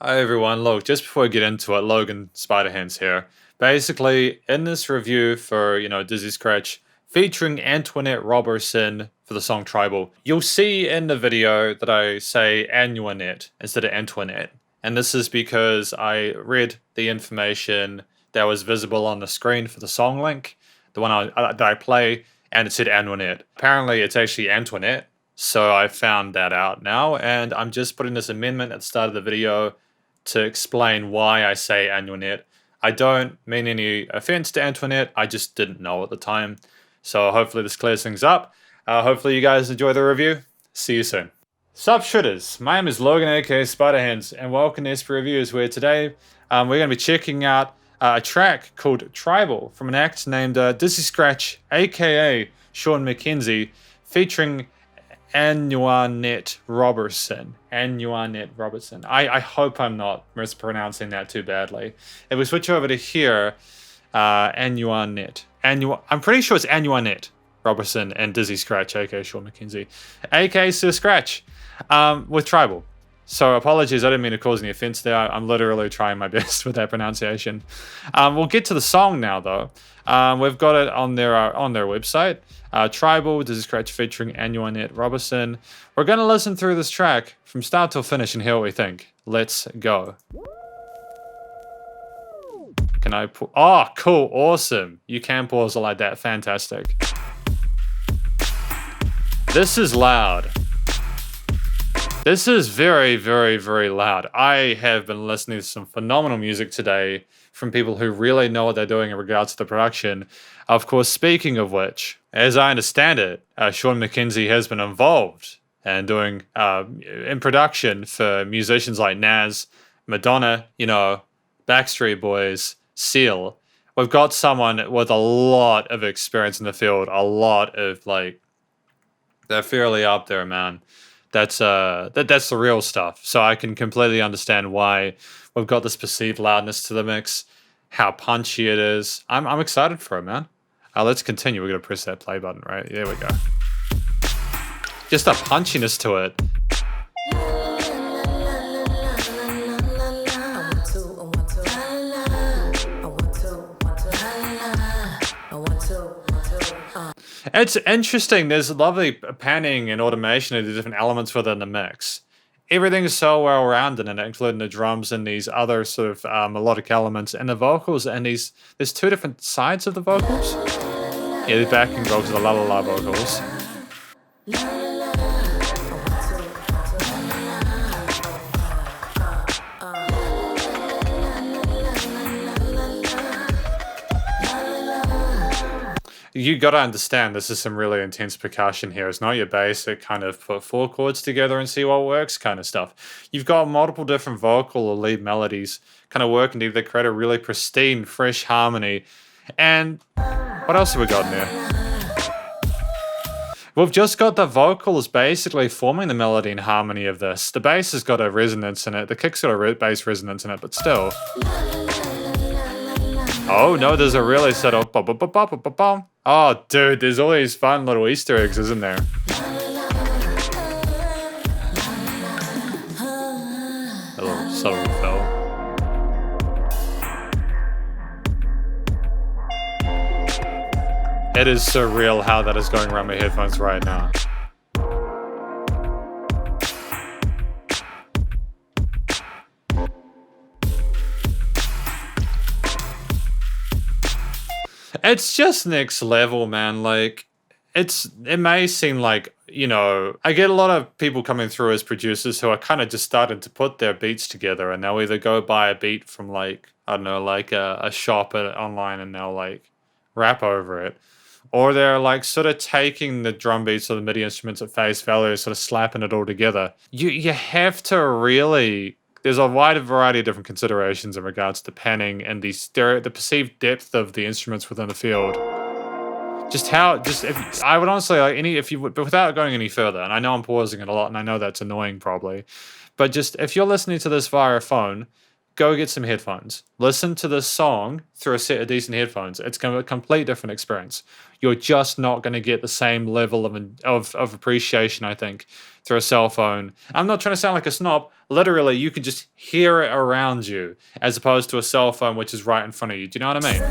Hi everyone, look, just before we get into it, Logan Spiderhands here. Basically, in this review for, Dizzy Scratch, featuring Antoinette Roberson for the song Tribal, you'll see in the video that I say Antoinette instead of Antoinette. And this is because I read the information that was visible on the screen for the song link, the one that I play, and it said Antoinette. Apparently, it's actually Antoinette. So I found that out now, and I'm just putting this amendment at the start of the video to explain why I say Antoinette. I don't mean any offense to Antoinette, I just didn't know at the time. So hopefully this clears things up. Hopefully you guys enjoy the review. See you soon. Sup Shredders, my name is Logan aka Spiderhands, and welcome to SP Reviews, where today we're going to be checking out a track called Tribal from an act named Dizzy Scratch aka Sean McKenzie, featuring Anoinette Roberson. Anoinette Roberson. I hope I'm not mispronouncing that too badly. If we switch over to here, Anoinette. I'm pretty sure it's Anoinette Roberson and Dizzy Scratch, aka Sean McKenzie, aka Sir Scratch, with Tribal. So apologies, I didn't mean to cause any offense there. I'm literally trying my best with that pronunciation. We'll get to the song now, though. We've got it on their website. Tribal, Dizzy Scratch featuring Anoinette Roberson. We're going to listen through this track from start till finish and hear what we think. Let's go. Can I put... Oh, cool, awesome. You can pause it like that, fantastic. This is loud. This is very, very, very loud. I have been listening to some phenomenal music today from people who really know what they're doing in regards to the production. Of course, speaking of which, as I understand it, Sean McKenzie has been involved and doing in production for musicians like Nas, Madonna, Backstreet Boys, Seal. We've got someone with a lot of experience in the field, a lot of they're fairly up there, man. That's the real stuff. So I can completely understand why we've got this perceived loudness to the mix, how punchy it is. I'm excited for it, man. Let's continue. We're gonna press that play button, right? There we go. Just a punchiness to it. It's interesting. There's lovely panning and automation of the different elements within the mix. Everything is so well rounded in it, including the drums and these other sort of melodic elements and the vocals. And there's two different sides of the vocals. Yeah, the backing vocals, the la la la vocals. You gotta understand, this is some really intense percussion here. It's not your basic kind of put four chords together and see what works kind of stuff. You've got multiple different vocal or lead melodies kind of working together to create a really pristine, fresh harmony. And what else have we got in there? We've just got the vocals basically forming the melody and harmony of this. The bass has got a resonance in it. The kick's got a bass resonance in it, but still. Oh no, there's a really subtle oh dude, there's all these fun little Easter eggs, isn't there? A little subtle fill. It is surreal how that is going around my headphones right now. It's just next level, man. It may seem like, I get a lot of people coming through as producers who are kind of just starting to put their beats together, and they'll either go buy a beat from a shop online and they'll rap over it. Or they're sort of taking the drum beats or the MIDI instruments at face value, sort of slapping it all together. You have to really... There's a wide variety of different considerations in regards to panning and the perceived depth of the instruments within the field. I would honestly without going any further, and I know I'm pausing it a lot, and I know that's annoying probably, but just if you're listening to this via a phone, go get some headphones. Listen to this song through a set of decent headphones. It's going to be a complete different experience. You're just not going to get the same level of appreciation, I think, through a cell phone. I'm not trying to sound like a snob. Literally, you can just hear it around you, as opposed to a cell phone, which is right in front of you. Do you know what I mean?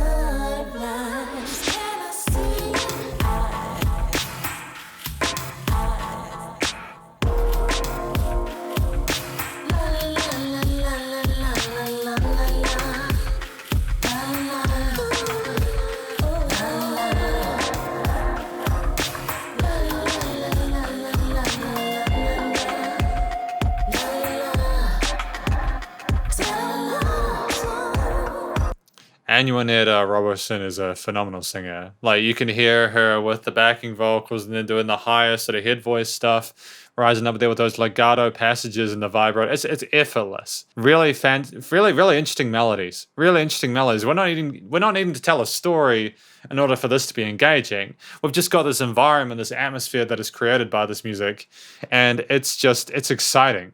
Antoinette Roberson is a phenomenal singer. Like, you can hear her with the backing vocals and then doing the higher sort of head voice stuff, rising up there with those legato passages and the vibrato. It's effortless. Really really interesting melodies. Really interesting melodies. We're not needing to tell a story in order for this to be engaging. We've just got this environment, this atmosphere that is created by this music, and it's exciting.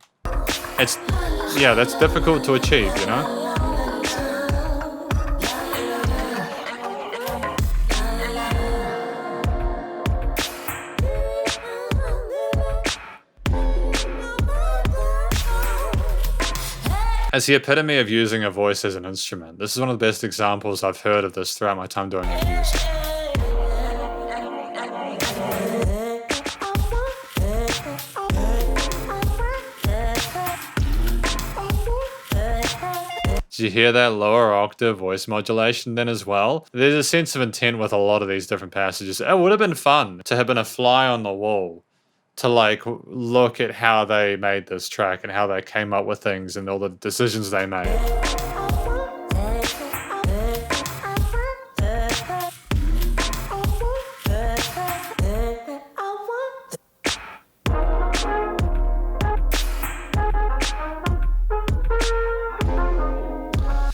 That's difficult to achieve, you know? As the epitome of using a voice as an instrument, this is one of the best examples I've heard of this throughout my time doing reviews. Did you hear that lower octave voice modulation then as well? There's a sense of intent with a lot of these different passages. It would have been fun to have been a fly on the wall to like look at how they made this track and how they came up with things and all the decisions they made.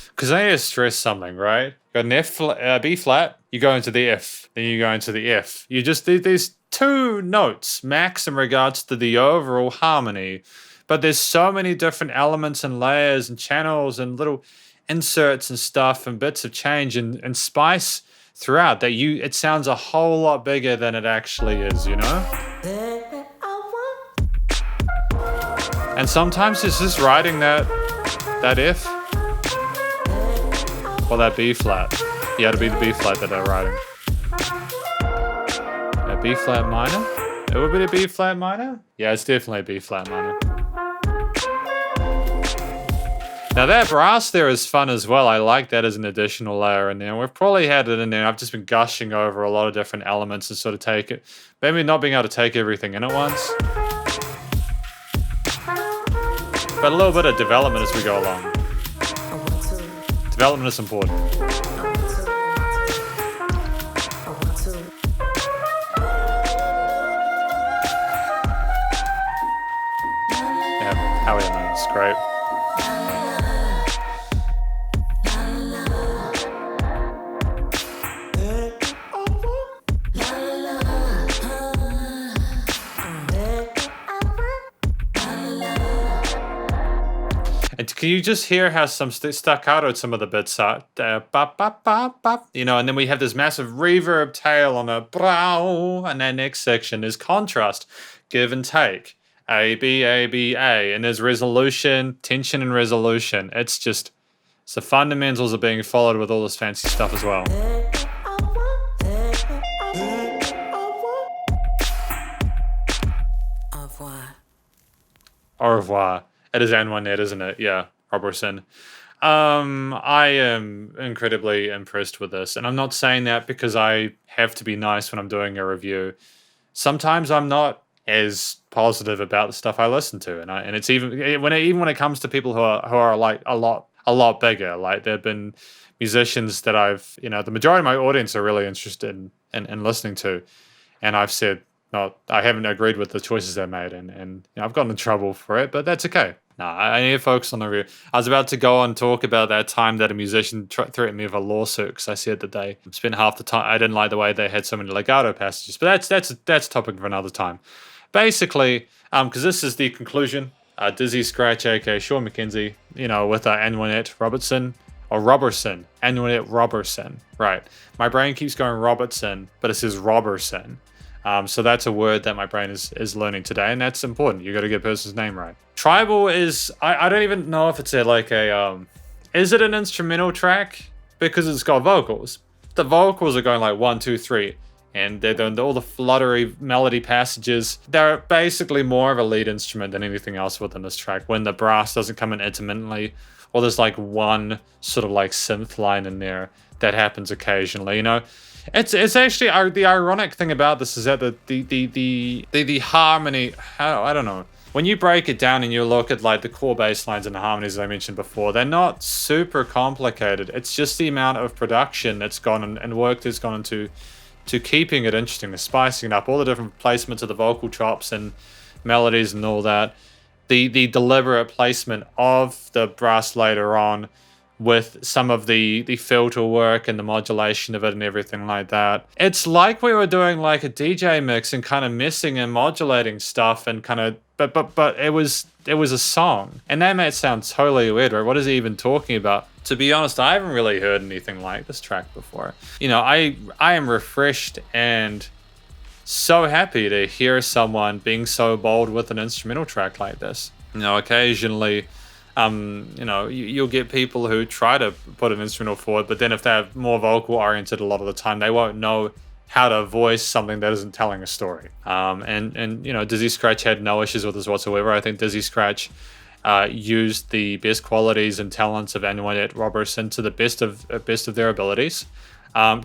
Because I need to stress something, right? You got an B flat, you go into the F, then you go into the F. You just these two notes max in regards to the overall harmony, but there's so many different elements and layers and channels and little inserts and stuff and bits of change and spice throughout that it sounds a whole lot bigger than it actually is, you know? And sometimes it's just writing that F or that B flat. Yeah, it'll be the B flat that they're writing. B flat minor? It would be a B flat minor? Yeah, it's definitely a B flat minor. Now that brass there is fun as well. I like that as an additional layer in there. We've probably had it in there. I've just been gushing over a lot of different elements and sort of take it. Maybe not being able to take everything in at once. But a little bit of development as we go along. Development is important. Hell yeah, man, it's great. And can you just hear how some staccato some of the bits are? You know, and then we have this massive reverb tail on a brow, and that next section is contrast, give and take. A, B, A, B, A, and there's resolution, tension and resolution. It's the fundamentals are being followed with all this fancy stuff as well. Au revoir. It is Antoinette, isn't it? Yeah, Roberson. I am incredibly impressed with this, and I'm not saying that because I have to be nice when I'm doing a review. Sometimes I'm not as positive about the stuff I listen to, and it's even when it comes to people who are like a lot bigger. Like, there've been musicians that the majority of my audience are really interested in listening to, and I've said I haven't agreed with the choices they made, and I've gotten in trouble for it, but that's okay. I need to focus on the review. I was about to go on and talk about that time that a musician threatened me with a lawsuit because I said that they spent half the time. I didn't like the way they had so many legato passages, but that's a topic for another time. Basically, because this is the conclusion Dizzy Scratch, aka Sean McKenzie, you know, with Anoinette Roberson. Or Roberson. Anoinette Roberson. Right. My brain keeps going Robertson, but it says Roberson. So that's a word that my brain is learning today, and that's important. You got to get a person's name right. Tribal is, I don't even know if it's is it an instrumental track? Because it's got vocals. The vocals are going like 1, 2, 3. And they're doing all the fluttery melody passages. They're basically more of a lead instrument than anything else within this track. When the brass doesn't come in intermittently, or there's like one sort of like synth line in there that happens occasionally, you know. It's actually the ironic thing about this is that the harmony. I don't know. When you break it down and you look at like the core bass lines and the harmonies that I mentioned before, they're not super complicated. It's just the amount of production that's gone and work that's gone into keeping it interesting, to spicing it up, all the different placements of the vocal chops and melodies and all that, the deliberate placement of the brass later on with some of the filter work and the modulation of it and everything like that. It's like we were doing like a DJ mix and kind of messing and modulating stuff and kind of, but it was a song. And that might sound totally weird, right? What is he even talking about? To be honest, I haven't really heard anything like this track before. You know, I am refreshed and so happy to hear someone being so bold with an instrumental track like this. You know, occasionally, you know, you'll get people who try to put an instrumental forward, but then if they're more vocal oriented a lot of the time, they won't know how to voice something that isn't telling a story. And you know, Dizzy Scratch had no issues with this whatsoever. I think Dizzy Scratch used the best qualities and talents of Anoinette Roberson to the best of their abilities.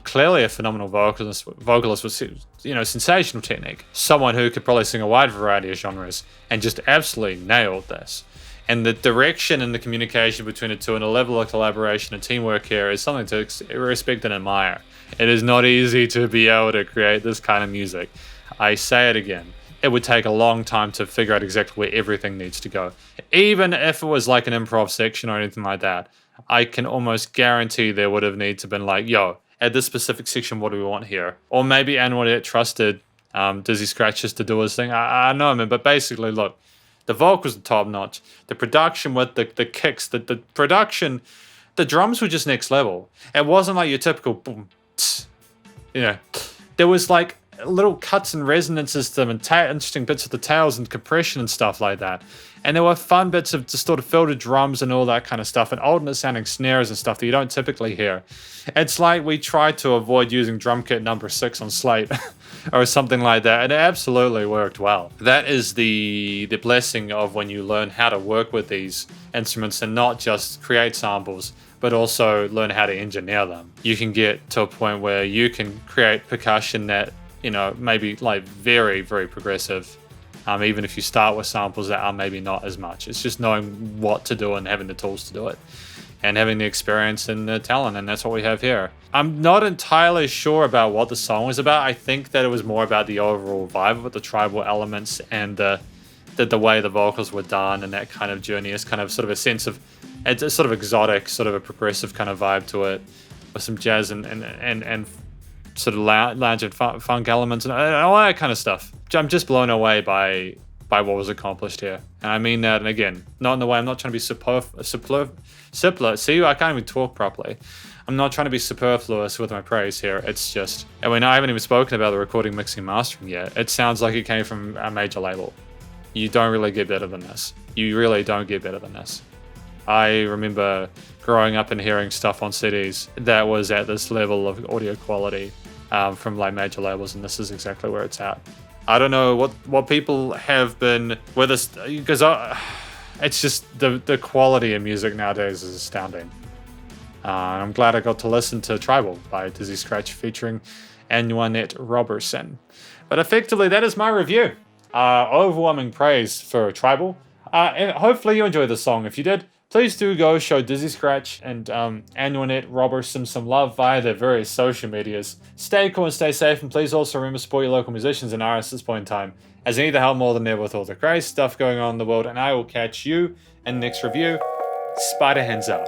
Clearly a phenomenal vocalist with, you know, sensational technique. Someone who could probably sing a wide variety of genres and just absolutely nailed this. And the direction and the communication between the two and the level of collaboration and teamwork here is something to respect and admire. It is not easy to be able to create this kind of music. I say it again. It would take a long time to figure out exactly where everything needs to go. Even if it was like an improv section or anything like that, I can almost guarantee there would have needed to been like, yo, at this specific section, what do we want here? Or maybe Antoinette trusted Dizzy Scratch just to do his thing. I know, man, but basically, look, the vocals are top notch. The production with the kicks, the production, the drums were just next level. It wasn't like your typical boom, tss, you know. There was like little cuts and resonances to them and interesting bits of the tails and compression and stuff like that. And there were fun bits of distorted filtered drums and all that kind of stuff and alternate sounding snares and stuff that you don't typically hear. It's like we tried to avoid using drum kit number 6 on Slate or something like that, and it absolutely worked well. That is the blessing of when you learn how to work with these instruments and not just create samples, but also learn how to engineer them. You can get to a point where you can create percussion that, you know, maybe like very, very progressive. Even if you start with samples that are maybe not as much. It's just knowing what to do and having the tools to do it. And having the experience and the talent, and that's what we have here. I'm not entirely sure about what the song was about. I think that it was more about the overall vibe with the tribal elements and the way the vocals were done and that kind of journey is kind of sort of a sense of, it's a sort of exotic, sort of a progressive kind of vibe to it with some jazz and sort of lounge and funk elements and all that kind of stuff. I'm just blown away by what was accomplished here. And I mean that, and again, not in the way, I'm not trying to be superfluous. See, I can't even talk properly. I'm not trying to be superfluous with my praise here. It's just, I mean, I haven't even spoken about the recording, mixing, mastering yet. It sounds like it came from a major label. You don't really get better than this. You really don't get better than this. I remember growing up and hearing stuff on CDs that was at this level of audio quality from like major labels, and this is exactly where it's at. I don't know what people have been with us, because it's just the quality of music nowadays is astounding. I'm glad I got to listen to Tribal by Dizzy Scratch featuring Anoinette Roberson. But effectively, that is my review. Overwhelming praise for Tribal. And hopefully you enjoyed the song. If you did, please do go show Dizzy Scratch and Antoinette Roberson some love via their various social medias. Stay cool and stay safe, and please also remember to support your local musicians and artists at this point in time, as they need the help more than ever with all the crazy stuff going on in the world. And I will catch you in the next review. Spider hands out.